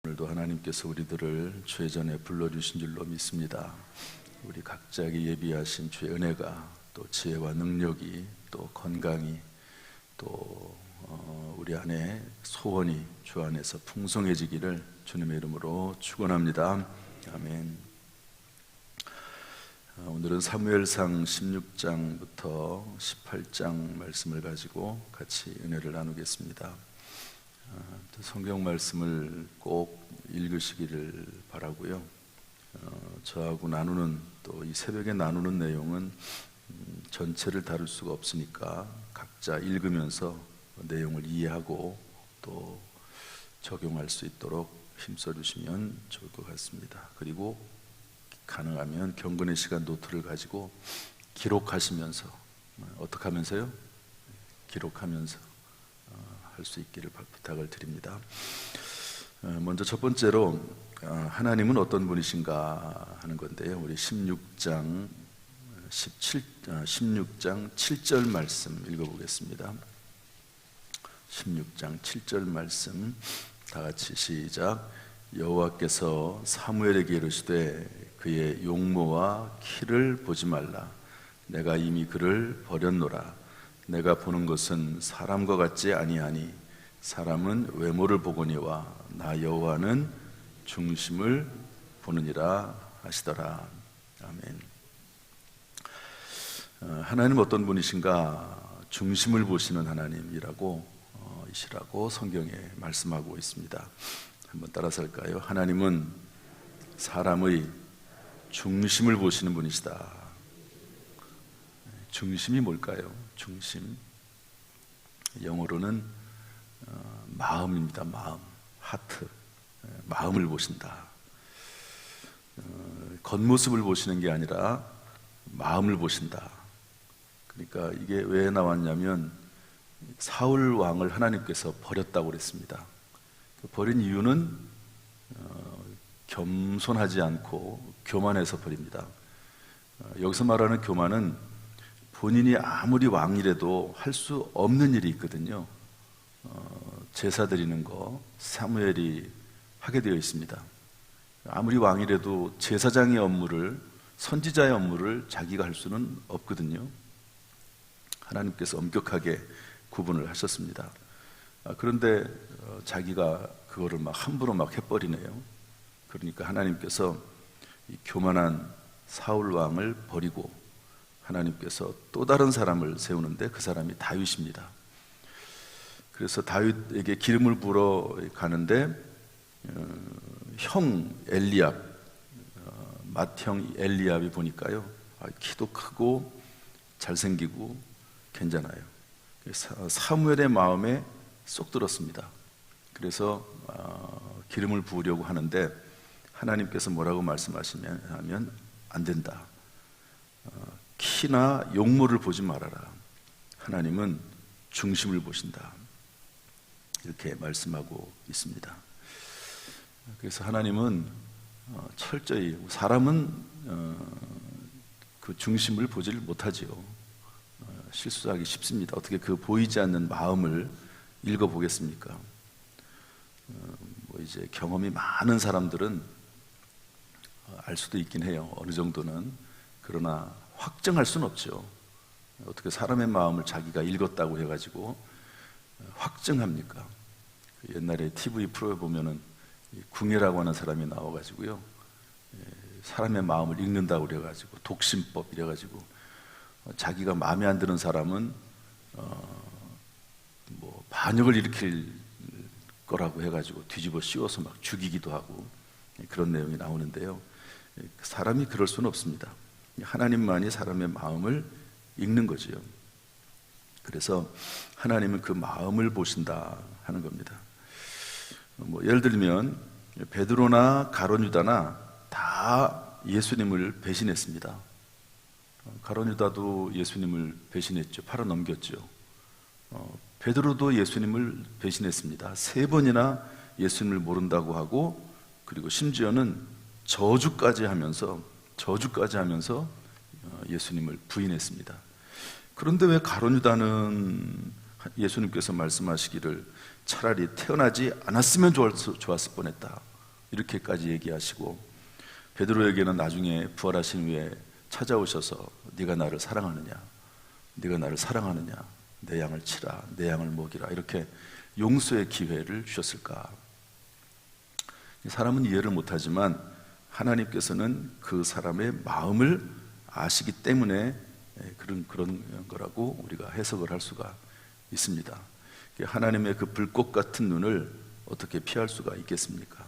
오늘도 하나님께서 우리들을 주의 전에 불러주신 줄로 믿습니다. 우리 각자에게 예비하신 주의 은혜가 또 지혜와 능력이 또 건강이 또 우리 안에 소원이 주 안에서 풍성해지기를 주님의 이름으로 축원합니다. 아멘. 오늘은 사무엘상 16장부터 18장 말씀을 가지고 같이 은혜를 나누겠습니다. 성경 말씀을 꼭 읽으시기를 바라고요. 저하고 나누는 또 이 새벽에 나누는 내용은 전체를 다룰 수가 없으니까 각자 읽으면서 내용을 이해하고 또 적용할 수 있도록 힘써 주시면 좋을 것 같습니다. 그리고 가능하면 경건의 시간 노트를 가지고 기록하시면서 어떻게 하면서요? 기록하면서 할 수 있기를 부탁을 드립니다. 먼저 첫 번째로 하나님은 어떤 분이신가 하는 건데요. 우리 16장 7절 말씀 읽어보겠습니다. 16장 7절 말씀 다 같이 시작. 여호와께서 사무엘에게 이르시되 그의 용모와 키를 보지 말라. 내가 이미 그를 버렸노라. 내가 보는 것은 사람과 같지 아니하니 사람은 외모를 보거니와 나 여호와는 중심을 보느니라 하시더라. 아멘. 하나님 어떤 분이신가? 중심을 보시는 하나님이라고 이시라고 성경에 말씀하고 있습니다. 한번 따라서 할까요? 하나님은 사람의 중심을 보시는 분이시다. 중심이 뭘까요? 중심. 영어로는 마음입니다. 마음, 하트. 마음을 보신다. 겉모습을 보시는 게 아니라 마음을 보신다. 그러니까 이게 왜 나왔냐면 사울 왕을 하나님께서 버렸다고 그랬습니다. 버린 이유는 겸손하지 않고 교만해서 버립니다. 여기서 말하는 교만은 본인이 아무리 왕이라도 할 수 없는 일이 있거든요. 제사 드리는 거 사무엘이 하게 되어 있습니다. 아무리 왕이라도 제사장의 업무를, 선지자의 업무를 자기가 할 수는 없거든요. 하나님께서 엄격하게 구분을 하셨습니다. 그런데 자기가 그거를 막 함부로 막 해버리네요. 그러니까 하나님께서 이 교만한 사울 왕을 버리고 하나님께서 또 다른 사람을 세우는데 그 사람이 다윗입니다. 그래서 다윗에게 기름을 부어 가는데 형 엘리압, 맏형 엘리압이 보니까요, 키도 크고 잘생기고 괜찮아요. 사무엘의 마음에 쏙 들었습니다. 그래서 기름을 부으려고 하는데 하나님께서 뭐라고 말씀하시면 안 된다. 키나 용모를 보지 말아라. 하나님은 중심을 보신다. 이렇게 말씀하고 있습니다. 그래서 하나님은 철저히, 사람은 그 중심을 보지를 못하지요. 실수하기 쉽습니다. 어떻게 그 보이지 않는 마음을 읽어보겠습니까? 뭐 이제 경험이 많은 사람들은 알 수도 있긴 해요. 어느 정도는. 그러나 확정할 수는 없죠. 어떻게 사람의 마음을 자기가 읽었다고 해가지고 확증합니까? 옛날에 TV 프로에 보면은 궁예라고 하는 사람이 나와가지고요, 사람의 마음을 읽는다고 그래가지고 독심법 이래가지고 자기가 마음에 안 드는 사람은 뭐 반역을 일으킬 거라고 해가지고 뒤집어 씌워서 막 죽이기도 하고 그런 내용이 나오는데요. 사람이 그럴 수는 없습니다. 하나님만이 사람의 마음을 읽는 거지요. 그래서 하나님은 그 마음을 보신다 하는 겁니다. 뭐 예를 들면 베드로나 가룟 유다나 다 예수님을 배신했습니다. 가룟 유다도 예수님을 배신했죠. 팔아넘겼죠. 베드로도 예수님을 배신했습니다. 3번이나 예수님을 모른다고 하고, 그리고 심지어는 저주까지 하면서 예수님을 부인했습니다. 그런데 왜 가룟 유다는 예수님께서 말씀하시기를 차라리 태어나지 않았으면 좋았을 뻔했다. 이렇게까지 얘기하시고, 베드로에게는 나중에 부활하신 후에 찾아오셔서 네가 나를 사랑하느냐, 네가 나를 사랑하느냐, 내 양을 치라, 내 양을 먹이라, 이렇게 용서의 기회를 주셨을까? 사람은 이해를 못하지만 하나님께서는 그 사람의 마음을 아시기 때문에 그런 거라고 우리가 해석을 할 수가 있습니다. 하나님의 그 불꽃 같은 눈을 어떻게 피할 수가 있겠습니까?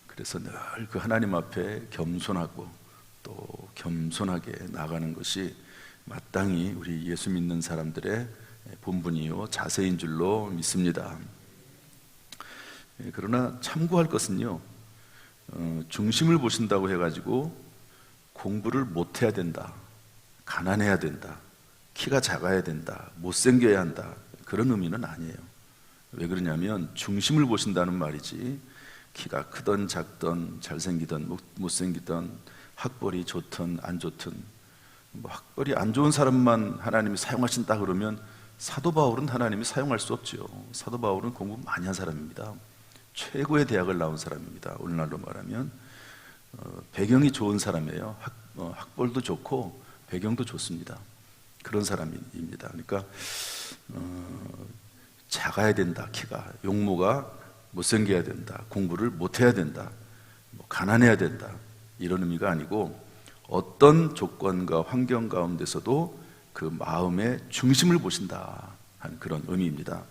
그래서 늘 그 하나님 앞에 겸손하고 또 겸손하게 나가는 것이 마땅히 우리 예수 믿는 사람들의 본분이요 자세인 줄로 믿습니다. 그러나 참고할 것은요, 중심을 보신다고 해가지고 공부를 못해야 된다, 가난해야 된다, 키가 작아야 된다, 못생겨야 한다, 그런 의미는 아니에요. 왜 그러냐면 중심을 보신다는 말이지, 키가 크든 작든 잘생기든 못생기든 학벌이 좋든 안 좋든, 학벌이 안 좋은 사람만 하나님이 사용하신다 그러면 사도 바울은 하나님이 사용할 수 없죠. 사도 바울은 공부 많이 한 사람입니다. 최고의 대학을 나온 사람입니다. 오늘날로 말하면 배경이 좋은 사람이에요. 학벌도 좋고 배경도 좋습니다. 그런 사람입니다. 그러니까 작아야 된다, 키가, 용모가 못생겨야 된다, 공부를 못해야 된다, 가난해야 된다, 이런 의미가 아니고 어떤 조건과 환경 가운데서도 그 마음의 중심을 보신다 하는 그런 의미입니다.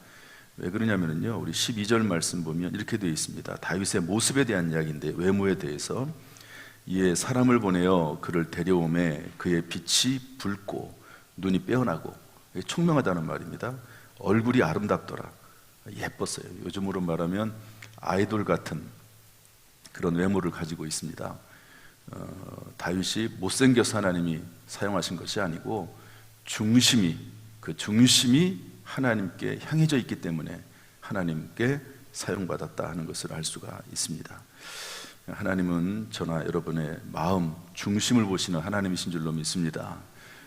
왜 그러냐면요, 우리 12절 말씀 보면 이렇게 되어 있습니다. 다윗의 모습에 대한 이야기인데, 외모에 대해서 이에 사람을 보내어 그를 데려오매 그의 빛이 붉고 눈이 빼어나고, 총명하다는 말입니다. 얼굴이 아름답더라, 예뻤어요. 요즘으로 말하면 아이돌 같은 그런 외모를 가지고 있습니다. 다윗이 못생겨서 하나님이 사용하신 것이 아니고 그 중심이 하나님께 향해져 있기 때문에 하나님께 사용받았다 하는 것을 알 수가 있습니다. 하나님은 저나 여러분의 마음 중심을 보시는 하나님이신 줄로 믿습니다.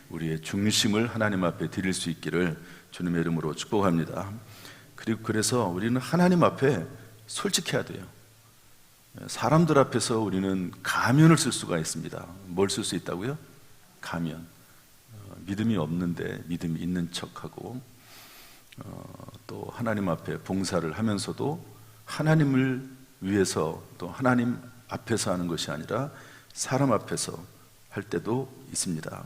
우리의 중심을 하나님 앞에 드릴 수 있기를 주님의 이름으로 축복합니다. 그리고 그래서 우리는 하나님 앞에 솔직해야 돼요. 사람들 앞에서 우리는 가면을 쓸 수가 있습니다. 뭘 쓸 수 있다고요? 가면. 믿음이 없는데 믿음이 있는 척하고, 또 하나님 앞에 봉사를 하면서도 하나님을 위해서 또 하나님 앞에서 하는 것이 아니라 사람 앞에서 할 때도 있습니다.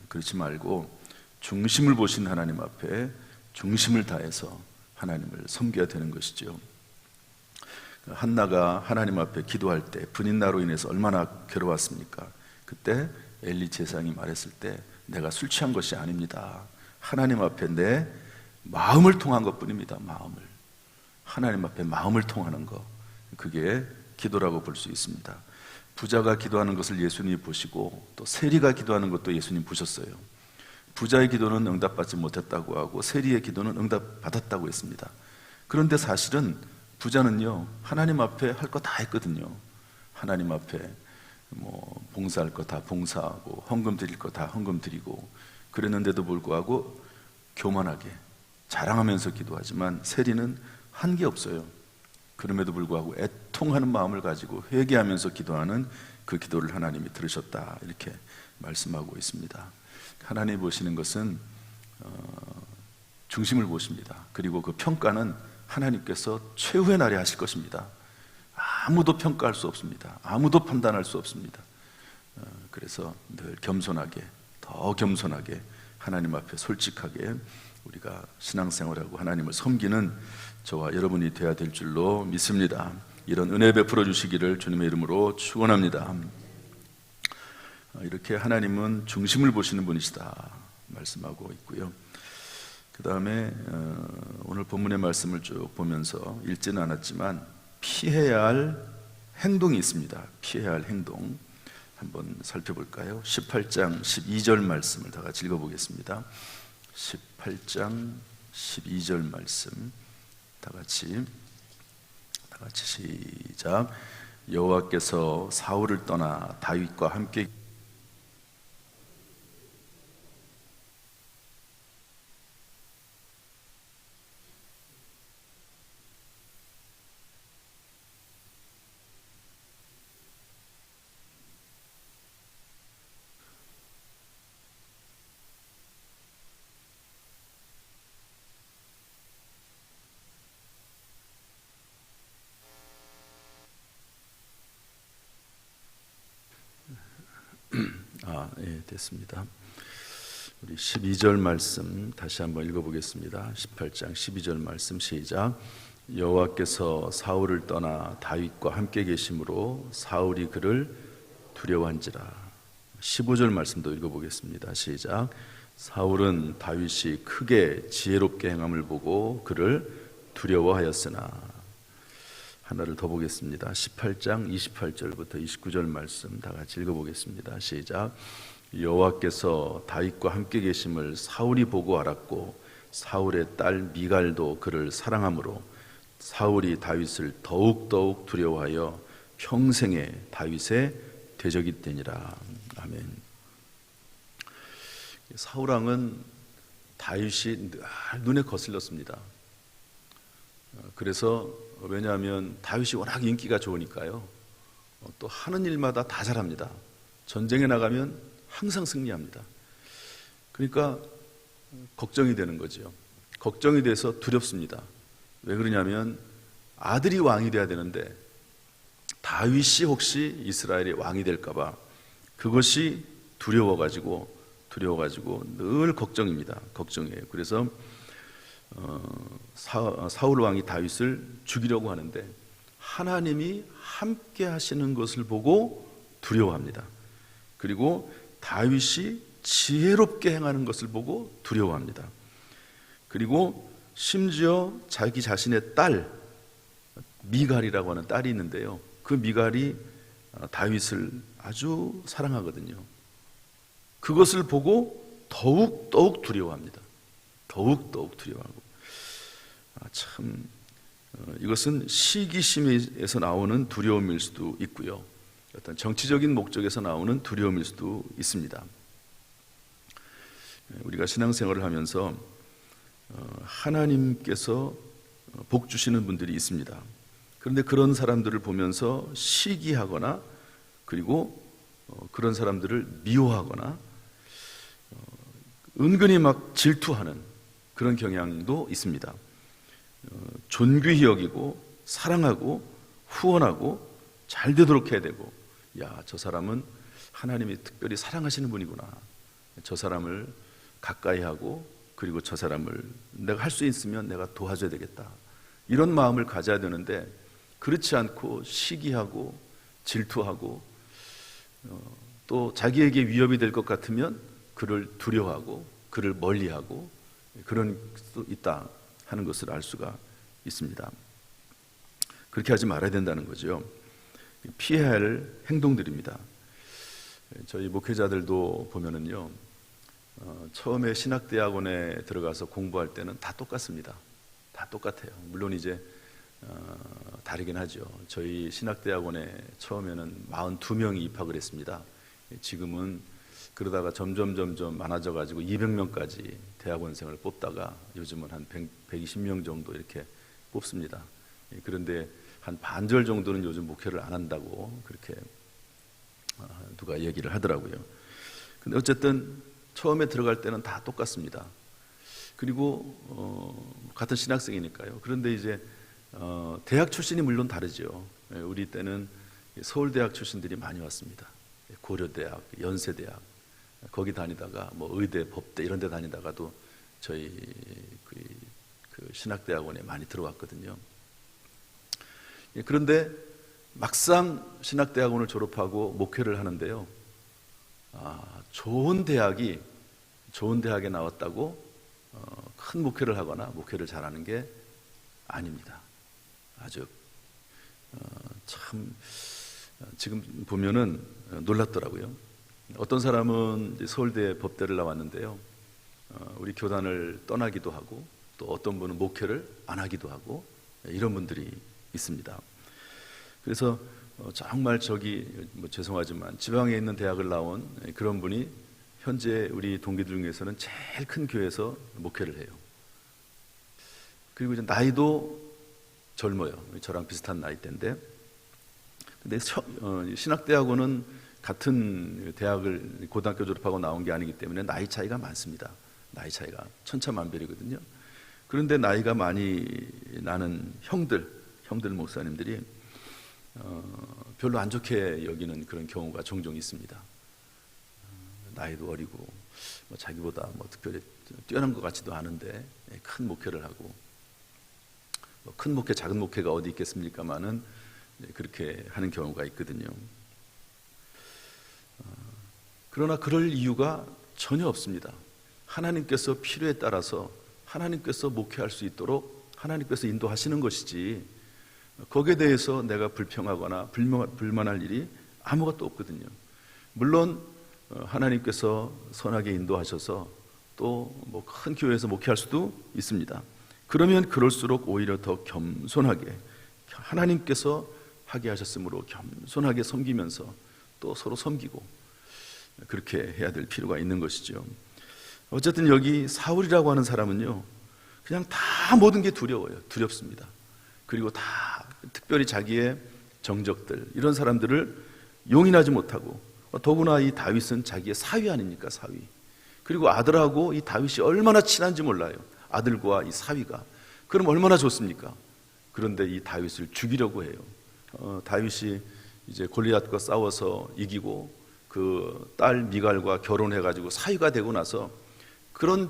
그렇지 말고 중심을 보신 하나님 앞에 중심을 다해서 하나님을 섬겨야 되는 것이죠. 한나가 하나님 앞에 기도할 때 분인나로 인해서 얼마나 괴로웠습니까? 그때 엘리 제사장이 말했을 때 내가 술 취한 것이 아닙니다, 하나님 앞에 내 마음을 통한 것뿐입니다. 마음을, 하나님 앞에 마음을 통하는 것, 그게 기도라고 볼 수 있습니다. 부자가 기도하는 것을 예수님이 보시고 또 세리가 기도하는 것도 예수님 보셨어요. 부자의 기도는 응답받지 못했다고 하고 세리의 기도는 응답받았다고 했습니다. 그런데 사실은 부자는요, 하나님 앞에 할 거 다 했거든요. 하나님 앞에 봉사할 거 다 봉사하고 헌금 드릴 거 다 헌금 드리고 그랬는데도 불구하고 교만하게 자랑하면서 기도하지만 세리는 한 게 없어요. 그럼에도 불구하고 애통하는 마음을 가지고 회개하면서 기도하는 그 기도를 하나님이 들으셨다, 이렇게 말씀하고 있습니다. 하나님이 보시는 것은 중심을 보십니다. 그리고 그 평가는 하나님께서 최후의 날에 하실 것입니다. 아무도 평가할 수 없습니다. 아무도 판단할 수 없습니다. 그래서 늘 겸손하게, 더 겸손하게 하나님 앞에 솔직하게 우리가 신앙생활하고 하나님을 섬기는 저와 여러분이 되어야 될 줄로 믿습니다. 이런 은혜 베풀어 주시기를 주님의 이름으로 축원합니다. 이렇게 하나님은 중심을 보시는 분이시다 말씀하고 있고요. 그 다음에 오늘 본문의 말씀을 쭉 보면서 읽지는 않았지만 피해야 할 행동이 있습니다. 피해야 할 행동 한번 살펴볼까요? 18장 12절 말씀을 다 같이 읽어보겠습니다. 18장 12절 말씀 다 같이 시작. 여호와께서 사울을 떠나 다윗과 함께 예, 됐습니다. 우리 12절 말씀 다시 한번 읽어보겠습니다. 18장 12절 말씀 시작. 여호와께서 사울을 떠나 다윗과 함께 계심으로 사울이 그를 두려워한지라. 15절 말씀도 읽어보겠습니다. 시작. 사울은 다윗이 크게 지혜롭게 행함을 보고 그를 두려워하였으나. 하나를 더 보겠습니다. 18장 28절부터 29절 말씀 다 같이 읽어보겠습니다. 시작. 여호와께서 다윗과 함께 계심을 사울이 보고 알았고 사울의 딸 미갈도 그를 사랑하므로 사울이 다윗을 더욱더욱 두려워하여 평생에 다윗의 대적이 되니라. 아멘. 사울 왕은 다윗이 늘 눈에 거슬렸습니다. 그래서 왜냐하면 다윗이 워낙 인기가 좋으니까요. 또 하는 일마다 다 잘합니다. 전쟁에 나가면 항상 승리합니다. 그러니까 걱정이 되는 거죠. 걱정이 돼서 두렵습니다. 왜 그러냐면 아들이 왕이 돼야 되는데 다윗이 혹시 이스라엘의 왕이 될까 봐 그것이 두려워가지고 늘 걱정입니다. 걱정이에요. 그래서 사울 왕이 다윗을 죽이려고 하는데 하나님이 함께 하시는 것을 보고 두려워합니다. 그리고 다윗이 지혜롭게 행하는 것을 보고 두려워합니다. 그리고 심지어 자기 자신의 딸 미갈이라고 하는 딸이 있는데요. 그 미갈이 다윗을 아주 사랑하거든요. 그것을 보고 더욱 두려워합니다. 더욱 두려워하고. 이것은 시기심에서 나오는 두려움일 수도 있고요. 어떤 정치적인 목적에서 나오는 두려움일 수도 있습니다. 우리가 신앙생활을 하면서 하나님께서 복 주시는 분들이 있습니다. 그런데 그런 사람들을 보면서 시기하거나 그리고 그런 사람들을 미워하거나 은근히 막 질투하는 그런 경향도 있습니다. 존귀히 여기고 사랑하고 후원하고 잘 되도록 해야 되고, 야, 저 사람은 하나님이 특별히 사랑하시는 분이구나. 저 사람을 가까이 하고 그리고 저 사람을 내가 할 수 있으면 내가 도와줘야 되겠다. 이런 마음을 가져야 되는데 그렇지 않고 시기하고 질투하고 또 자기에게 위협이 될 것 같으면 그를 두려워하고 그를 멀리하고 그런 수도 있다 하는 것을 알 수가 있습니다. 그렇게 하지 말아야 된다는 거죠. 피해야 할 행동들입니다. 저희 목회자들도 보면은요, 처음에 신학대학원에 들어가서 공부할 때는 다 똑같습니다. 다 똑같아요. 물론 이제 다르긴 하죠. 저희 신학대학원에 처음에는 42명이 입학을 했습니다. 지금은 그러다가 점점 많아져 가지고 200명까지 대학원생을 뽑다가 요즘은 한 120명 정도 이렇게 뽑습니다. 그런데 한 반절 정도는 요즘 목회를 안 한다고 그렇게 누가 얘기를 하더라고요. 근데 어쨌든 처음에 들어갈 때는 다 똑같습니다. 그리고 같은 신학생이니까요. 그런데 이제 대학 출신이 물론 다르죠. 우리 때는 서울대학 출신들이 많이 왔습니다. 고려대학, 연세대학 거기 다니다가 뭐 의대, 법대 이런 데 다니다가도 저희 그 신학대학원에 많이 들어왔거든요. 그런데 막상 신학대학원을 졸업하고 목회를 하는데요, 좋은 대학에 나왔다고 큰 목회를 하거나 목회를 잘하는 게 아닙니다. 아주 참 지금 보면은 놀랍더라고요. 어떤 사람은 서울대 법대를 나왔는데요, 우리 교단을 떠나기도 하고 또 어떤 분은 목회를 안 하기도 하고 이런 분들이 있습니다. 그래서 정말 죄송하지만 지방에 있는 대학을 나온 그런 분이 현재 우리 동기들 중에서는 제일 큰 교회에서 목회를 해요. 그리고 이제 나이도 젊어요. 저랑 비슷한 나이대인데, 근데 신학대학원은 같은 대학을 고등학교 졸업하고 나온 게 아니기 때문에 나이 차이가 많습니다. 나이 차이가 천차만별이거든요. 그런데 나이가 많이 나는 형들 목사님들이 별로 안 좋게 여기는 그런 경우가 종종 있습니다. 나이도 어리고 자기보다 특별히 뛰어난 것 같지도 않은데 큰 목회를 하고, 큰 목회 작은 목회가 어디 있겠습니까마는 그렇게 하는 경우가 있거든요. 그러나 그럴 이유가 전혀 없습니다. 하나님께서 필요에 따라서 하나님께서 목회할 수 있도록 하나님께서 인도하시는 것이지, 거기에 대해서 내가 불평하거나 불만할 일이 아무것도 없거든요. 물론 하나님께서 선하게 인도하셔서 또 큰 교회에서 목회할 수도 있습니다. 그러면 그럴수록 오히려 더 겸손하게, 하나님께서 하게 하셨으므로 겸손하게 섬기면서 또 서로 섬기고, 그렇게 해야 될 필요가 있는 것이죠. 어쨌든 여기 사울이라고 하는 사람은요, 그냥 다 모든 게 두려워요. 두렵습니다. 그리고 다 특별히 자기의 정적들, 이런 사람들을 용인하지 못하고, 더구나 이 다윗은 자기의 사위 아닙니까? 사위. 그리고 아들하고 이 다윗이 얼마나 친한지 몰라요. 아들과 이 사위가. 그럼 얼마나 좋습니까? 그런데 이 다윗을 죽이려고 해요. 다윗이 이제 골리앗과 싸워서 이기고 그 딸 미갈과 결혼해가지고 사위가 되고 나서, 그런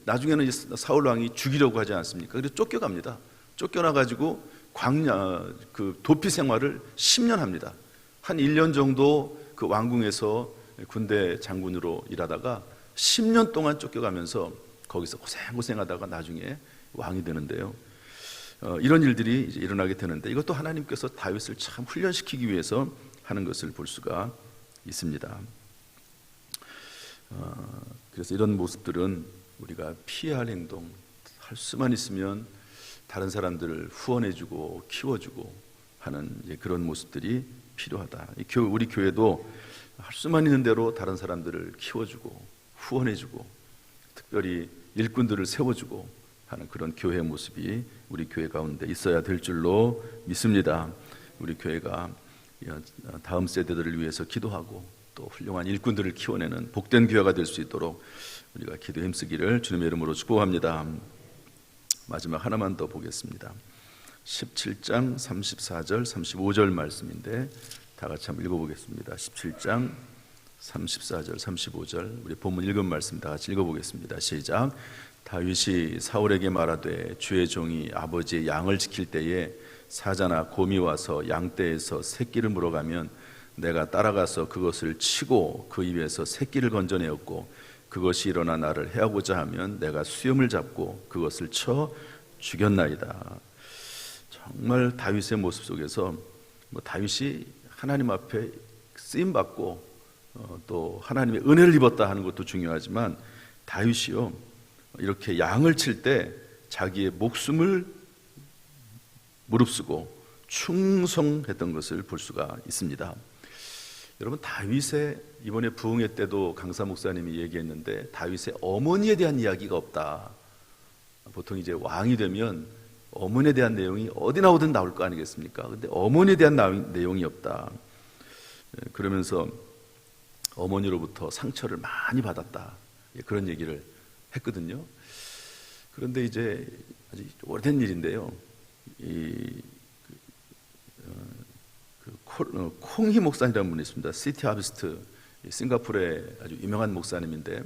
나중에는 사울 왕이 죽이려고 하지 않습니까? 그래서 쫓겨갑니다. 쫓겨나가지고 광야 그 도피 생활을 10년 합니다. 한 1년 정도 그 왕궁에서 군대 장군으로 일하다가 10년 동안 쫓겨가면서 거기서 고생하다가 나중에 왕이 되는데요. 이런 일들이 이제 일어나게 되는데, 이것도 하나님께서 다윗을 참 훈련시키기 위해서 하는 것을 볼 수가 있습니다. 그래서 이런 모습들은 우리가 피해야 할 행동, 할 수만 있으면 다른 사람들을 후원해주고 키워주고 하는 그런 모습들이 필요하다. 우리 교회도 할 수만 있는 대로 다른 사람들을 키워주고 후원해주고 특별히 일꾼들을 세워주고 하는 그런 교회의 모습이 우리 교회 가운데 있어야 될 줄로 믿습니다. 우리 교회가 다음 세대들을 위해서 기도하고 또 훌륭한 일꾼들을 키워내는 복된 교회가 될 수 있도록 우리가 기도 힘쓰기를 주님의 이름으로 축복합니다. 마지막 하나만 더 보겠습니다. 17장 34절 35절 말씀인데 다 같이 한번 읽어보겠습니다. 17장 34절 35절 우리 본문 읽은 말씀 다 같이 읽어보겠습니다. 시작. 다윗이 사울에게 말하되 주의 종이 아버지의 양을 지킬 때에 사자나 곰이 와서 양떼에서 새끼를 물어가면 내가 따라가서 그것을 치고 그 입에서 새끼를 건져내었고 그것이 일어나 나를 해하고자 하면 내가 수염을 잡고 그것을 쳐 죽였나이다. 정말 다윗의 모습 속에서 다윗이 하나님 앞에 쓰임받고 또 하나님의 은혜를 입었다 하는 것도 중요하지만, 다윗이요 이렇게 양을 칠 때 자기의 목숨을 무릅쓰고 충성했던 것을 볼 수가 있습니다. 여러분, 다윗의 이번에 부흥회 때도 강사 목사님이 얘기했는데 다윗의 어머니에 대한 이야기가 없다. 보통 이제 왕이 되면 어머니에 대한 내용이 어디 나오든 나올 거 아니겠습니까? 근데 어머니에 대한 내용이 없다. 그러면서 어머니로부터 상처를 많이 받았다, 그런 얘기를 했거든요. 그런데 이제 아주 오래된 일인데요. 콩희 목사님이라는 분이 있습니다. 시티 하비스트, 싱가포르의 아주 유명한 목사님인데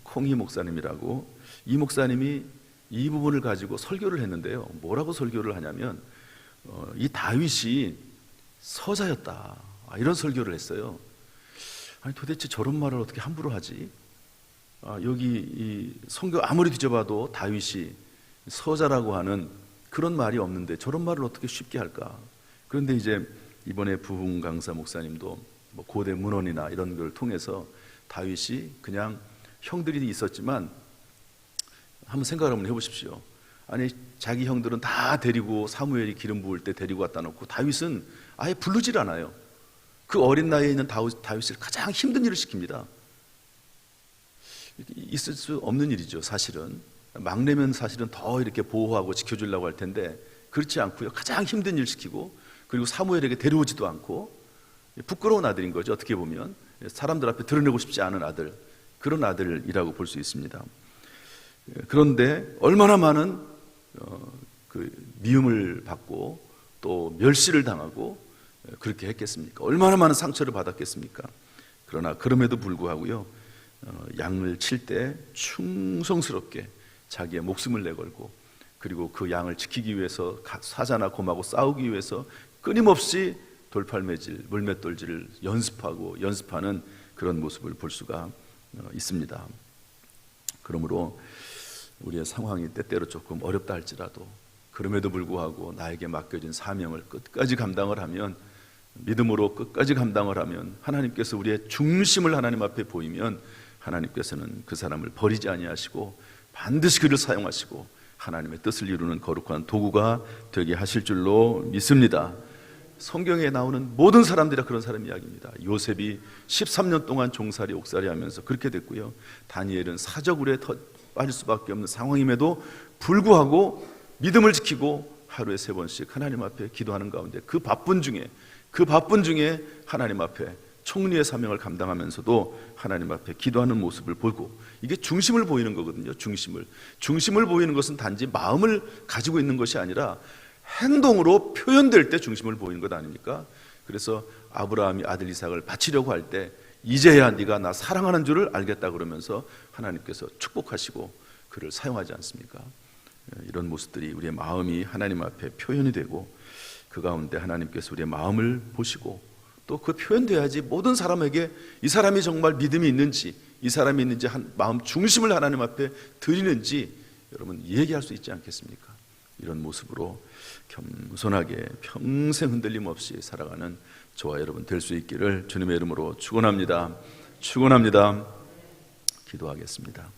콩희 목사님이라고, 이 목사님이 이 부분을 가지고 설교를 했는데요. 뭐라고 설교를 하냐면 이 다윗이 서자였다, 이런 설교를 했어요. 아니 도대체 저런 말을 어떻게 함부로 하지? 여기 이 성경 아무리 뒤져봐도 다윗이 서자라고 하는 그런 말이 없는데 저런 말을 어떻게 쉽게 할까? 그런데 이제 이번에 부흥 강사 목사님도 고대 문헌이나 이런 걸 통해서 다윗이 그냥 형들이 있었지만, 한번 생각을 한번 해보십시오. 아니 자기 형들은 다 데리고 사무엘이 기름 부을 때 데리고 갖다 놓고 다윗은 아예 부르질 않아요. 그 어린 나이에 있는 다윗을 가장 힘든 일을 시킵니다. 있을 수 없는 일이죠. 사실은 막내면 사실은 더 이렇게 보호하고 지켜주려고 할 텐데 그렇지 않고요. 가장 힘든 일을 시키고, 그리고 사무엘에게 데려오지도 않고, 부끄러운 아들인 거죠. 어떻게 보면 사람들 앞에 드러내고 싶지 않은 아들, 그런 아들이라고 볼 수 있습니다. 그런데 얼마나 많은 그 미움을 받고 또 멸시를 당하고 그렇게 했겠습니까? 얼마나 많은 상처를 받았겠습니까? 그러나 그럼에도 불구하고요, 양을 칠 때 충성스럽게 자기의 목숨을 내걸고, 그리고 그 양을 지키기 위해서 사자나 곰하고 싸우기 위해서 끊임없이 돌팔매질, 물맷돌질을 연습하는 그런 모습을 볼 수가 있습니다. 그러므로 우리의 상황이 때때로 조금 어렵다 할지라도, 그럼에도 불구하고 나에게 맡겨진 사명을 끝까지 감당을 하면, 믿음으로 끝까지 감당을 하면, 하나님께서 우리의 중심을 하나님 앞에 보이면 하나님께서는 그 사람을 버리지 아니하시고 반드시 그를 사용하시고 하나님의 뜻을 이루는 거룩한 도구가 되게 하실 줄로 믿습니다. 성경에 나오는 모든 사람들이 그런 사람 이야기입니다. 요셉이 13년 동안 종살이 옥살이 하면서 그렇게 됐고요, 다니엘은 사저굴에 빠질 수밖에 없는 상황임에도 불구하고 믿음을 지키고 하루에 3번씩 하나님 앞에 기도하는 가운데 그 바쁜 중에 하나님 앞에 총리의 사명을 감당하면서도 하나님 앞에 기도하는 모습을 보고, 이게 중심을 보이는 거거든요. 중심을 보이는 것은 단지 마음을 가지고 있는 것이 아니라 행동으로 표현될 때 중심을 보이는 것 아닙니까? 그래서 아브라함이 아들 이삭을 바치려고 할 때 이제야 네가 나 사랑하는 줄을 알겠다 그러면서 하나님께서 축복하시고 그를 사용하지 않습니까? 이런 모습들이 우리의 마음이 하나님 앞에 표현이 되고, 그 가운데 하나님께서 우리의 마음을 보시고, 또 그 표현돼야지 모든 사람에게 이 사람이 정말 믿음이 있는지, 이 사람이 있는지 마음 중심을 하나님 앞에 드리는지 여러분 얘기할 수 있지 않겠습니까? 이런 모습으로 겸손하게 평생 흔들림 없이 살아가는 저와 여러분 될 수 있기를 주님의 이름으로 축원합니다. 기도하겠습니다.